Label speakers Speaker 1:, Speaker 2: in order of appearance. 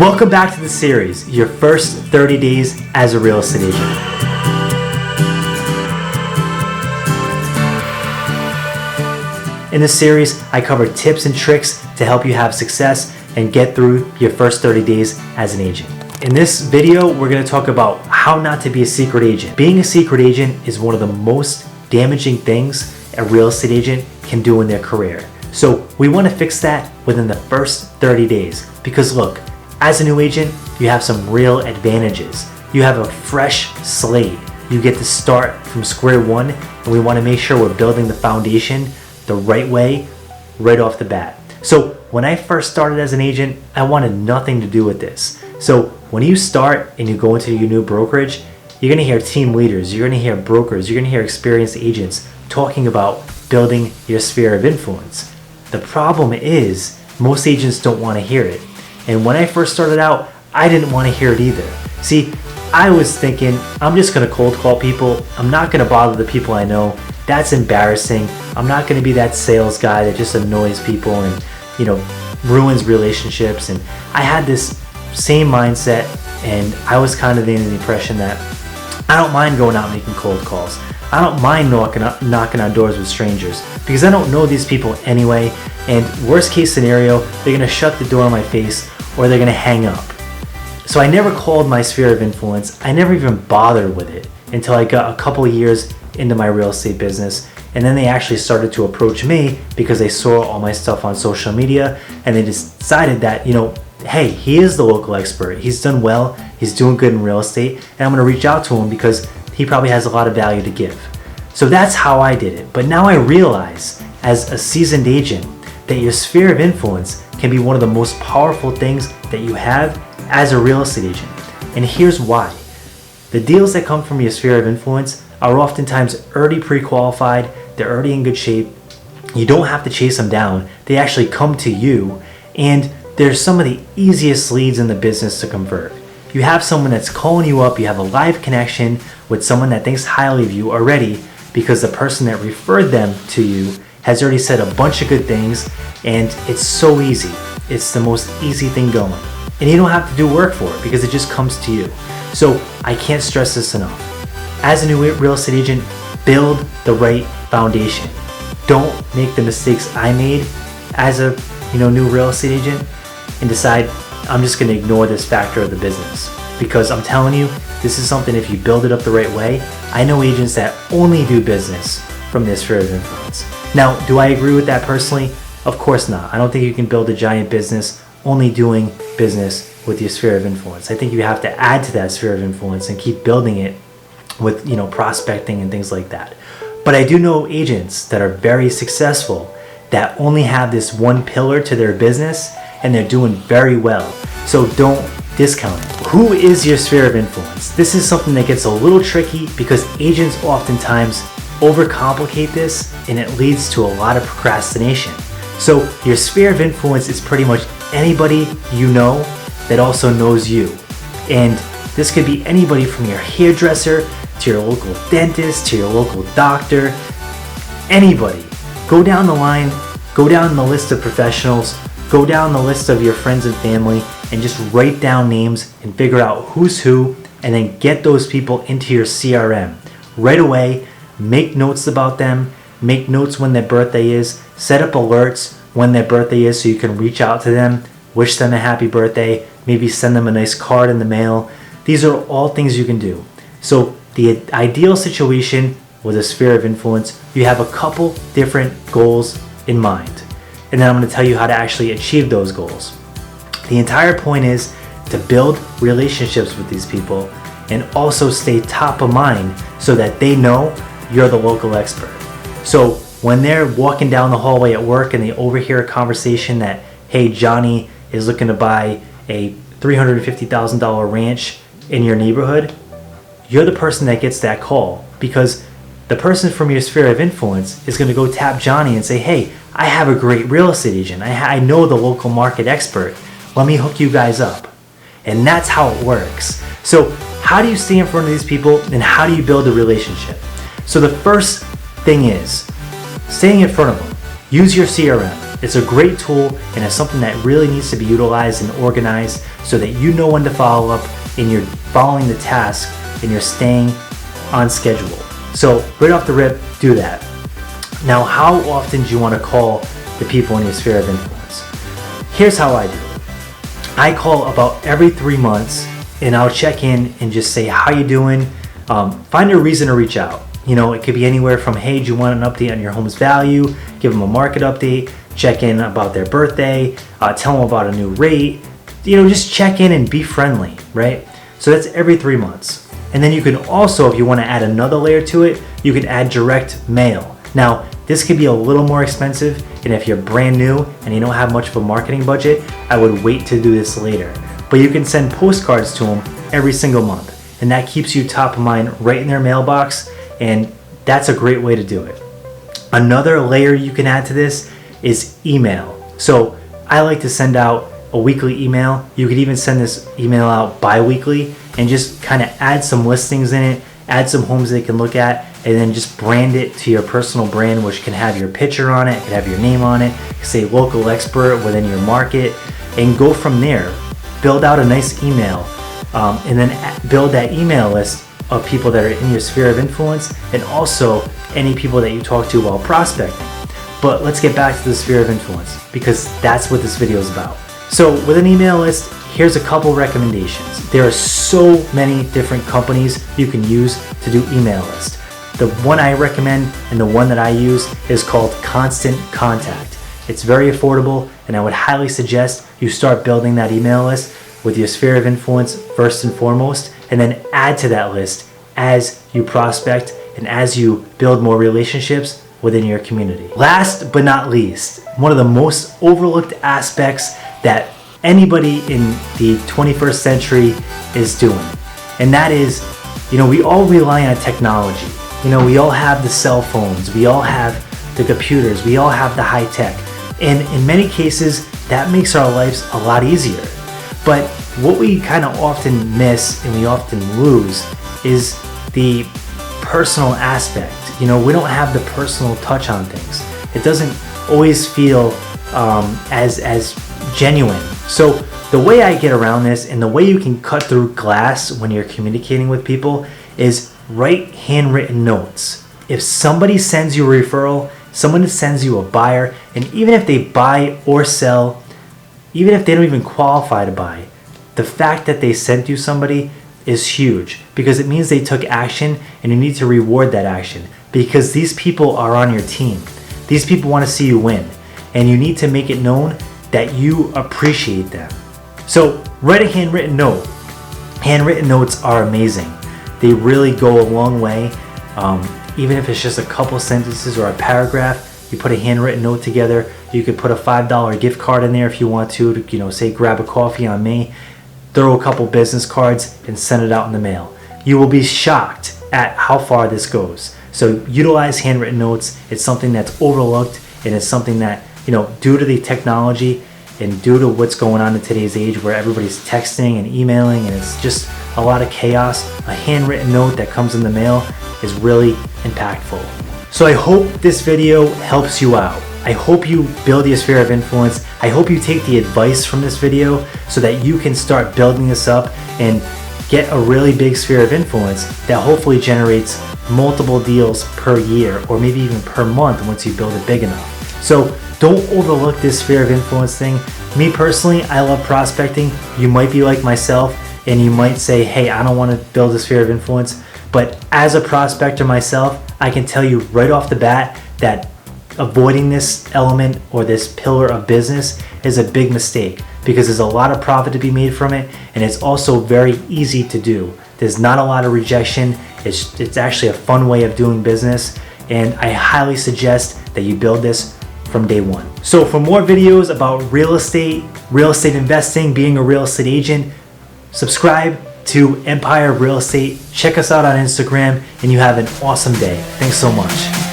Speaker 1: Welcome back to the series, your first 30 days as a real estate agent. In this series, I cover tips and tricks to help you have success and get through your first 30 days as an agent. In this video, we're going to talk about how not to be a secret agent. Being a secret agent is one of the most damaging things a real estate agent can do in their career. So we want to fix that within the first 30 days. Because look, as a new agent, you have some real advantages. You have a fresh slate. You get to start from square one, and we want to make sure we're building the foundation the right way, right off the bat. So when I first started as an agent, I wanted nothing to do with this. So when you start and you go into your new brokerage, you're going to hear team leaders, you're going to hear brokers, you're going to hear experienced agents talking about building your sphere of influence. The problem is most agents don't want to hear it. And when I first started out, I didn't want to hear it either. See, I was thinking, I'm just going to cold call people. I'm not going to bother the people I know. That's embarrassing. I'm not going to be that sales guy that just annoys people and, ruins relationships. And I had this same mindset, and I was kind of in the impression that I don't mind going out making cold calls. I don't mind knocking on doors with strangers because I don't know these people anyway. And worst case scenario, they're going to shut the door in my face or they're going to hang up. So I never called my sphere of influence. I never even bothered with it until I got a couple of years into my real estate business. And then they actually started to approach me because they saw all my stuff on social media and they decided that, hey, he is the local expert. He's done well. He's doing good in real estate. And I'm going to reach out to him because he probably has a lot of value to give. So that's how I did it. But now I realize as a seasoned agent that your sphere of influence can be one of the most powerful things that you have as a real estate agent. And here's why. The deals that come from your sphere of influence are oftentimes already pre-qualified. They're already in good shape. You don't have to chase them down. They actually come to you, and they're some of the easiest leads in the business to convert. You have someone that's calling you up. You have a live connection with someone that thinks highly of you already because the person that referred them to you has already said a bunch of good things, and it's so easy. It's the most easy thing going. And you don't have to do work for it because it just comes to you. So I can't stress this enough. As a new real estate agent, build the right foundation. Don't make the mistakes I made as a new real estate agent and decide I'm just going to ignore this factor of the business. Because I'm telling you, this is something, if you build it up the right way, I know agents that only do business from their sphere of influence. Now, do I agree with that personally? Of course not. I don't think you can build a giant business only doing business with your sphere of influence. I think you have to add to that sphere of influence and keep building it with prospecting and things like that. But I do know agents that are very successful that only have this one pillar to their business and they're doing very well. So don't discount it. Who is your sphere of influence? This is something that gets a little tricky because agents oftentimes overcomplicate this and it leads to a lot of procrastination. So your sphere of influence is pretty much anybody you know that also knows you. And this could be anybody from your hairdresser to your local dentist to your local doctor, anybody. Go down the line, go down the list of professionals, go down the list of your friends and family and just write down names and figure out who's who and then get those people into your CRM right away. Make notes about them, make notes when their birthday is, set up alerts when their birthday is so you can reach out to them, wish them a happy birthday, maybe send them a nice card in the mail. These are all things you can do. So the ideal situation with a sphere of influence, you have a couple different goals in mind. And then I'm going to tell you how to actually achieve those goals. The entire point is to build relationships with these people and also stay top of mind so that they know you're the local expert. So when they're walking down the hallway at work and they overhear a conversation that, hey, Johnny is looking to buy a $350,000 ranch in your neighborhood, you're the person that gets that call because the person from your sphere of influence is going to go tap Johnny and say, hey, I have a great real estate agent. I know the local market expert. Let me hook you guys up. And that's how it works. So how do you stay in front of these people and how do you build a relationship? So the first thing is staying in front of them. Use your CRM. It's a great tool, and it's something that really needs to be utilized and organized so that you know when to follow up and you're following the task and you're staying on schedule. So right off the rip, do that. Now, how often do you want to call the people in your sphere of influence? Here's how I do it. I call about every 3 months, and I'll check in and just say, how you doing? Find a reason to reach out. You know, it could be anywhere from, hey, do you want an update on your home's value? Give them a market update, check in about their birthday, tell them about a new rate. You know, just check in and be friendly, right? So that's every 3 months. And then you can also, if you want to add another layer to it, you can add direct mail. Now, this could be a little more expensive, and if you're brand new and you don't have much of a marketing budget, I would wait to do this later. But you can send postcards to them every single month, and that keeps you top of mind right in their mailbox, and that's a great way to do it. Another layer you can add to this is email. So I like to send out a weekly email. You could even send this email out bi-weekly and just kind of add some listings in it, add some homes they can look at, and then just brand it to your personal brand, which can have your picture on it, can have your name on it, say local expert within your market, and go from there. Build out a nice email, and then build that email list of people that are in your sphere of influence, and also any people that you talk to while prospecting. But let's get back to the sphere of influence, because that's what this video is about. So with an email list, here's a couple recommendations. There are so many different companies you can use to do email lists. The one I recommend and the one that I use is called Constant Contact. It's very affordable, and I would highly suggest you start building that email list with your sphere of influence first and foremost, and then add to that list as you prospect and as you build more relationships within your community. Last but not least, one of the most overlooked aspects that anybody in the 21st century is doing, and that is, you know, we all rely on technology. You know, we all have the cell phones, we all have the computers, we all have the high tech, and in many cases that makes our lives a lot easier. But what we kind of often miss and we often lose is the personal aspect. You know, we don't have the personal touch on things. It doesn't always feel as genuine. So the way I get around this, and the way you can cut through glass when you're communicating with people, is write handwritten notes. If somebody sends you a referral, someone sends you a buyer, and even if they buy or sell, even if they don't even qualify to buy, the fact that they sent you somebody is huge, because it means they took action, and you need to reward that action, because these people are on your team. These people want to see you win, and you need to make it known that you appreciate them. So write a handwritten note. Handwritten notes are amazing. They really go a long way. Even if it's just a couple sentences or a paragraph, you put a handwritten note together. You could put a $5 gift card in there if you want to, you know, say grab a coffee on me. Throw a couple business cards and send it out in the mail. You will be shocked at how far this goes. So utilize handwritten notes. It's something that's overlooked, and it's something that, you know, due to the technology and due to what's going on in today's age where everybody's texting and emailing and it's just a lot of chaos, a handwritten note that comes in the mail is really impactful. So I hope this video helps you out. I hope you build your sphere of influence. I hope you take the advice from this video so that you can start building this up and get a really big sphere of influence that hopefully generates multiple deals per year, or maybe even per month once you build it big enough. So don't overlook this sphere of influence thing. Me personally, I love prospecting. You might be like myself, and you might say, hey, I don't want to build a sphere of influence. But as a prospector myself, I can tell you right off the bat that avoiding this element or this pillar of business is a big mistake, because there's a lot of profit to be made from it, and it's also very easy to do. There's not a lot of rejection. It's actually a fun way of doing business, and I highly suggest that you build this from day one. So for more videos about real estate investing, being a real estate agent, subscribe to Empire Real Estate. Check us out on Instagram, and you have an awesome day. Thanks so much.